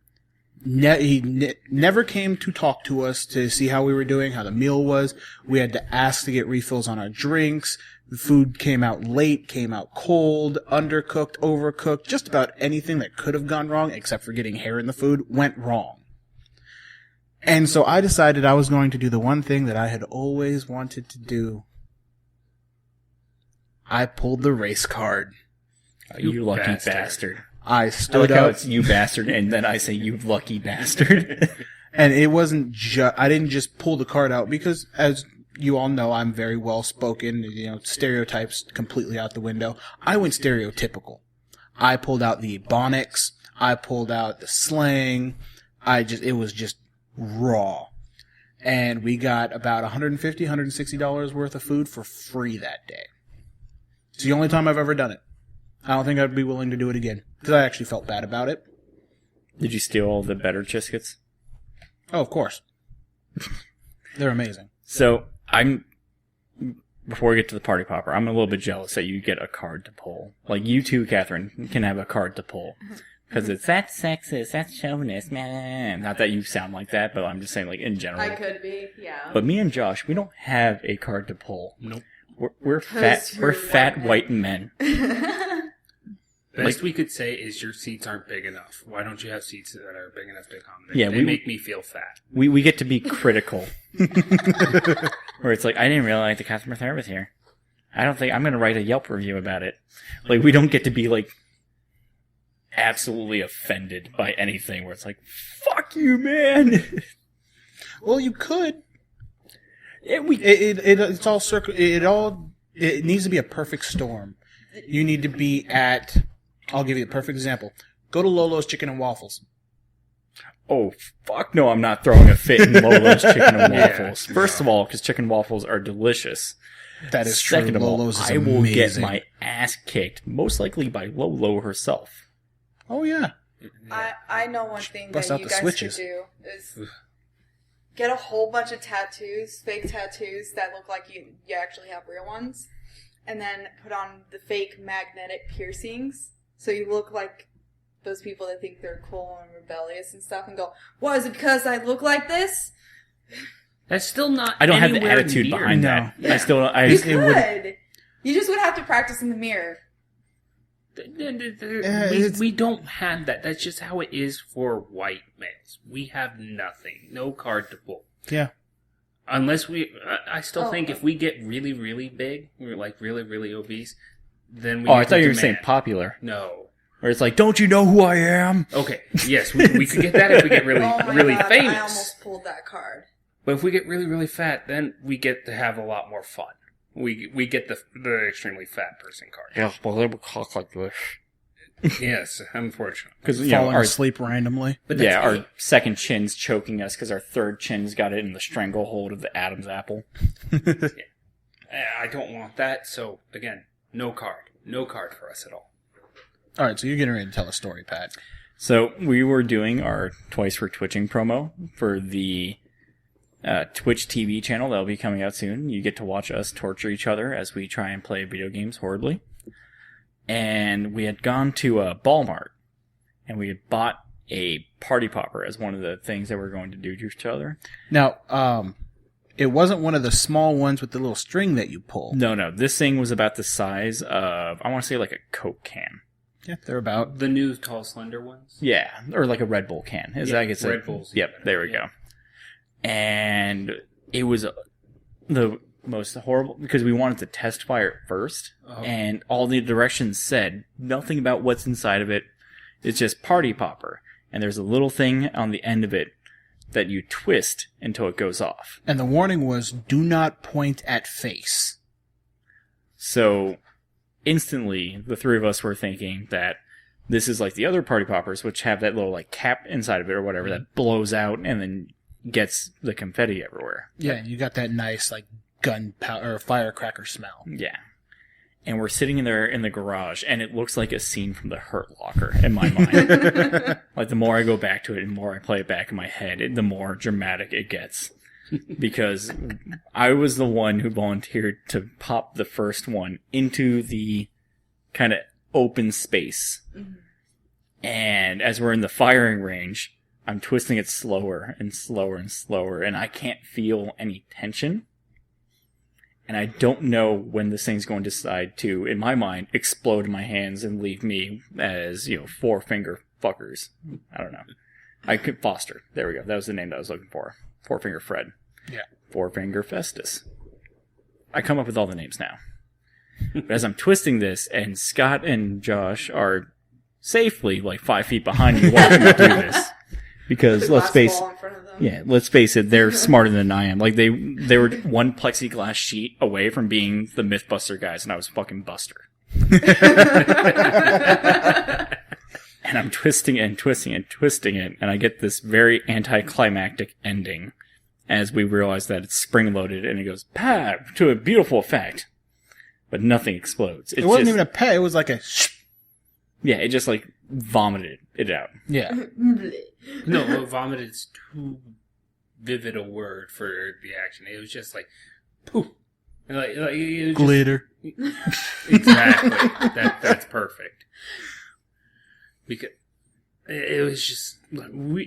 he never came to talk to us to see how we were doing, how the meal was. We had to ask to get refills on our drinks. The food came out late, came out cold, undercooked, overcooked. Just about anything that could have gone wrong, except for getting hair in the food, went wrong. And so I decided I was going to do the one thing that I had always wanted to do. I pulled the race card. You lucky bastard. bastard. I I stood like how up, it's you bastard, and then I say you lucky bastard. and it wasn't I didn't just pull the card out because, as you all know, I'm very well spoken, stereotypes completely out the window. I went stereotypical. I pulled out the ebonics. I pulled out the slang. It was just raw. And we got about $150, $160 worth of food for free that day. It's the only time I've ever done it. I don't think I'd be willing to do it again, because I actually felt bad about it. Did you steal all the Beddar Chiscuits? Oh, of course. They're amazing. So, before we get to the party popper, I'm a little bit jealous that you get a card to pull. Like, you too, Catherine, can have a card to pull. Because it's, that's sexist, that's chauvinist, man. Not that you sound like that, but I'm just saying, like, in general. I could be, yeah. But me and Josh, we don't have a card to pull. Nope. We're fat. you're We're fat white white men. Best we could say is your seats aren't big enough. Why don't you have seats that are big enough to accommodate? Yeah, they make me feel fat. We get to be critical. Where it's like, I didn't realize the customer service here. I don't think I'm going to write a Yelp review about it. Like, we don't get to be like absolutely offended by anything. Where it's like, fuck you, man. Well, you could. Yeah, we. It's all it needs to be a perfect storm. You need to be at, I'll give you a perfect example. Go to Lolo's Chicken and Waffles. Oh, fuck no, I'm not throwing a fit in Lolo's chicken and Yeah, waffles. First of all, because chicken waffles are delicious. That is Second true. of all, Lolo's is I will get amazing. my ass kicked, most likely by Lolo herself. Oh, yeah. I know one thing Bust that out you the guys switches. could do is get a whole bunch of tattoos, fake tattoos that look like you actually have real ones, and then put on the fake magnetic piercings so you look like those people that think they're cool and rebellious and stuff, and go, "What, is it because I look like this?" That's still not. I don't have the anywhere attitude near behind No. that. I still don't. You could. You just would have to practice in the mirror. We don't have that. That's just how it is for white males. We have nothing. No card to pull. Yeah. Unless I still Oh. think if we get really, really big, we're like really, really obese, then we Oh, get I thought to you were saying demand. popular. No. Where it's like, don't you know who I am? Okay, yes, we could get that if we get really, Oh my really God, famous. I almost pulled that card. But if we get really, really fat, then we get to have a lot more fun. We get the extremely fat person card. Yes, but they would talk like this. Yes, unfortunately. Because, Falling asleep randomly. But that's our second chin's choking us because our third chin's got it in the stranglehold of the Adam's apple. I don't want that, so again, no card. No card for us at all. All right, so you're getting ready to tell a story, Pat. So we were doing our Twice for Twitching promo for the Twitch TV channel that'll be coming out soon. You get to watch us torture each other as we try and play video games horribly. And we had gone to a Walmart, and we had bought a party popper as one of the things that we're going to do to each other. Now, it wasn't one of the small ones with the little string that you pull. No. This thing was about the size of, I want to say, like a Coke can. Yeah, they're about. The new tall, slender ones? Yeah, or like a Red Bull can. I guess Red Bulls. Yep, there we go. And it was the most horrible, because we wanted to test fire it first, and all the directions said nothing about what's inside of it. It's just party popper, and there's a little thing on the end of it that you twist until it goes off. And the warning was, do not point at face. So instantly, the three of us were thinking that this is like the other party poppers, which have that little like cap inside of it or whatever that blows out and then gets the confetti everywhere. Yeah, you got that nice like gunpowder or firecracker smell. Yeah. And we're sitting in there in the garage, and it looks like a scene from the Hurt Locker in my mind. Like, the more I go back to it and the more I play it back in my head, the more dramatic it gets. Because I was the one who volunteered to pop the first one into the kind of open space. And as we're in the firing range, I'm twisting it slower and slower and slower, and I can't feel any tension. And I don't know when this thing's going to decide to, in my mind, explode in my hands and leave me as, four-finger fuckers. I don't know. Foster. There we go. That was the name that I was looking for. Four-finger Fred. Yeah. Four-finger Festus. I come up with all the names now. But as I'm twisting this, and Scott and Josh are safely, 5 feet behind me watching me do this. Because let's face it, they're smarter than I am. Like they were one plexiglass sheet away from being the Mythbuster guys, and I was fucking Buster. And I'm twisting it and twisting it and twisting it, and I get this very anticlimactic ending as we realize that it's spring-loaded, and it goes, "Pah!" to a beautiful effect. But nothing explodes. It wasn't even a peh, it was like a yeah, it just vomited it out. Yeah. No, vomit is too vivid a word for the action. It was just like, poof. It was Glitter. Exactly. That's perfect. Because it was just,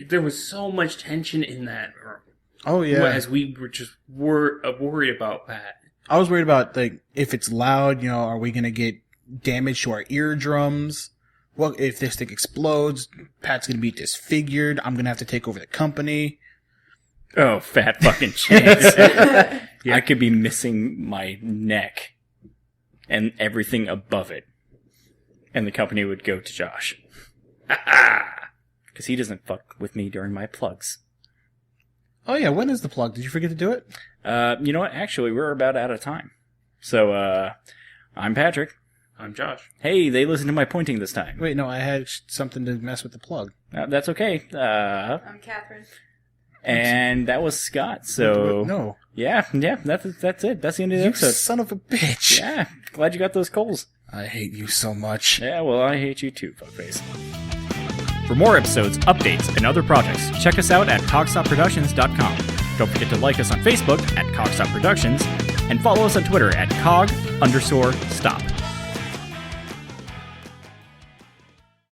there was so much tension in that room. Oh, yeah. As we were just worried about that. I was worried about, if it's loud, are we going to get damage to our eardrums? Well, if this thing explodes, Pat's going to be disfigured. I'm going to have to take over the company. Oh, fat fucking chance. Yeah. I could be missing my neck and everything above it. And the company would go to Josh. Because he doesn't fuck with me during my plugs. Oh, yeah. When is the plug? Did you forget to do it? You know what? Actually, we're about out of time. So, I'm Patrick. I'm Josh. Hey, they listened to my pointing this time. Wait, no, I had something to mess with the plug. That's okay. I'm Katherine. And that was Scott, so... No. Yeah, that's it. That's the end of the You episode. son of a bitch. Yeah, glad you got those coals. I hate you so much. Yeah, well, I hate you too, fuckface. For more episodes, updates, and other projects, check us out at cogstopproductions.com. Don't forget to like us on Facebook at cogstopproductions, and follow us on Twitter at cog_stop.